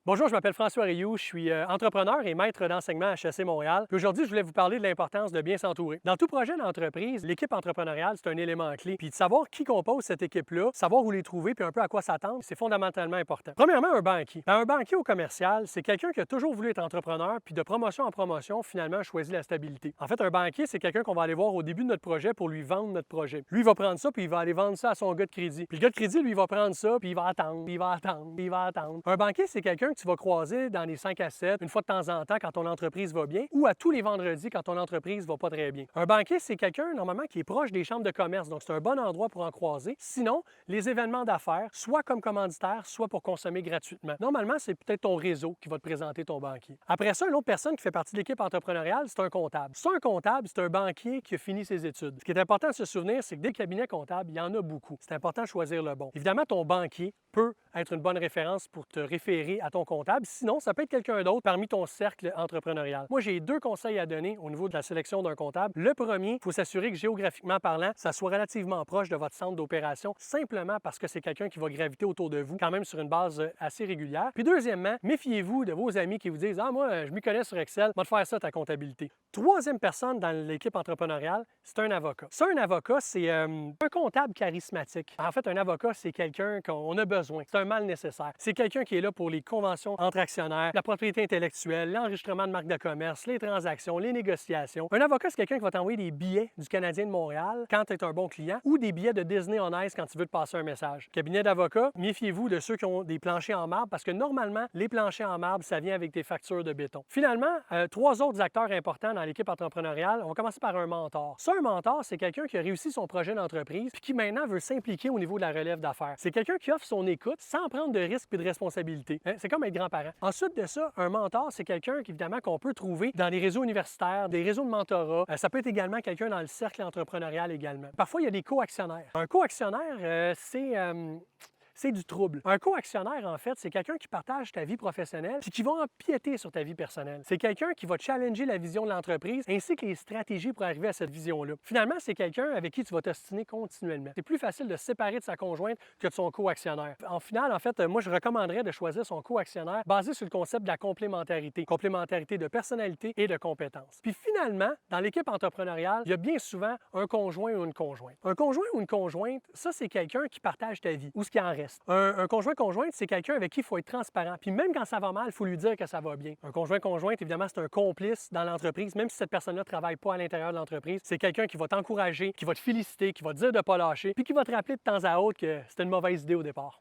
Bonjour, je m'appelle François Rioux, je suis entrepreneur et maître d'enseignement à HEC Montréal. Puis aujourd'hui, je voulais vous parler de l'importance de bien s'entourer. Dans tout projet d'entreprise, l'équipe entrepreneuriale, c'est un élément clé. Puis de savoir qui compose cette équipe-là, savoir où les trouver, puis un peu à quoi s'attendre, c'est fondamentalement important. Premièrement, un banquier. Un banquier au commercial, c'est quelqu'un qui a toujours voulu être entrepreneur, puis de promotion en promotion, finalement, choisit la stabilité. En fait, un banquier, c'est quelqu'un qu'on va aller voir au début de notre projet pour lui vendre notre projet. Lui, il va prendre ça, puis il va aller vendre ça à son gars de crédit. Puis le gars de crédit, lui, il va prendre ça, puis il va attendre, puis il va attendre, puis il va attendre. Un banquier, c'est quelqu'un que tu vas croiser dans les 5 à 7, une fois de temps en temps quand ton entreprise va bien, ou à tous les vendredis quand ton entreprise va pas très bien. Un banquier, c'est quelqu'un normalement qui est proche des chambres de commerce, donc c'est un bon endroit pour en croiser. Sinon, les événements d'affaires, soit comme commanditaire, soit pour consommer gratuitement. Normalement, c'est peut-être ton réseau qui va te présenter ton banquier. Après ça, une autre personne qui fait partie de l'équipe entrepreneuriale, c'est un comptable. C'est un comptable, c'est un banquier qui a fini ses études. Ce qui est important de se souvenir, c'est que des cabinets comptables, il y en a beaucoup. C'est important de choisir le bon. Évidemment, ton banquier peut être une bonne référence pour te référer à ton comptable. Sinon, ça peut être quelqu'un d'autre parmi ton cercle entrepreneurial. Moi, j'ai 2 conseils à donner au niveau de la sélection d'un comptable. Le premier, il faut s'assurer que géographiquement parlant, ça soit relativement proche de votre centre d'opération, simplement parce que c'est quelqu'un qui va graviter autour de vous, quand même sur une base assez régulière. Puis deuxièmement, méfiez-vous de vos amis qui vous disent « Ah, moi, je m'y connais sur Excel, va te faire ça ta comptabilité ». Troisième personne dans l'équipe entrepreneuriale, c'est un avocat. Ça, un avocat, c'est un comptable charismatique. En fait, un avocat, c'est quelqu'un qu'on a besoin. C'est un mal nécessaire. C'est quelqu'un qui est là pour les conventions entre actionnaires, la propriété intellectuelle, l'enregistrement de marques de commerce, les transactions, les négociations. Un avocat, c'est quelqu'un qui va t'envoyer des billets du Canadien de Montréal quand tu es un bon client ou des billets de Disney on Ice quand tu veux te passer un message. Cabinet d'avocat, méfiez-vous de ceux qui ont des planchers en marbre parce que normalement, les planchers en marbre, ça vient avec des factures de béton. Finalement, 3 autres acteurs importants dans l'équipe entrepreneuriale, on va commencer par un mentor. Ça, un mentor, c'est quelqu'un qui a réussi son projet d'entreprise puis qui maintenant veut s'impliquer au niveau de la relève d'affaires. C'est quelqu'un qui offre son écoute sans prendre de risques et de responsabilités. C'est comme être grand-parent. Ensuite de ça, un mentor, c'est quelqu'un évidemment qu'on peut trouver dans les réseaux universitaires, des réseaux de mentorat. Ça peut être également quelqu'un dans le cercle entrepreneurial également. Parfois, il y a des co-actionnaires. Un co-actionnaire, c'est du trouble. Un co-actionnaire, en fait, c'est quelqu'un qui partage ta vie professionnelle puis qui va empiéter sur ta vie personnelle. C'est quelqu'un qui va challenger la vision de l'entreprise ainsi que les stratégies pour arriver à cette vision-là. Finalement, c'est quelqu'un avec qui tu vas t'ostiner continuellement. C'est plus facile de se séparer de sa conjointe que de son co-actionnaire. En final, en fait, moi, je recommanderais de choisir son co-actionnaire basé sur le concept de la complémentarité. Complémentarité de personnalité et de compétences. Puis finalement, dans l'équipe entrepreneuriale, il y a bien souvent un conjoint ou une conjointe. Un conjoint ou une conjointe, ça, c'est quelqu'un qui partage ta vie ou ce qui en reste. Un conjoint-conjointe, c'est quelqu'un avec qui il faut être transparent. Puis même quand ça va mal, il faut lui dire que ça va bien. Un conjoint-conjointe, évidemment, c'est un complice dans l'entreprise, même si cette personne-là ne travaille pas à l'intérieur de l'entreprise. C'est quelqu'un qui va t'encourager, qui va te féliciter, qui va te dire de ne pas lâcher, puis qui va te rappeler de temps à autre que c'était une mauvaise idée au départ.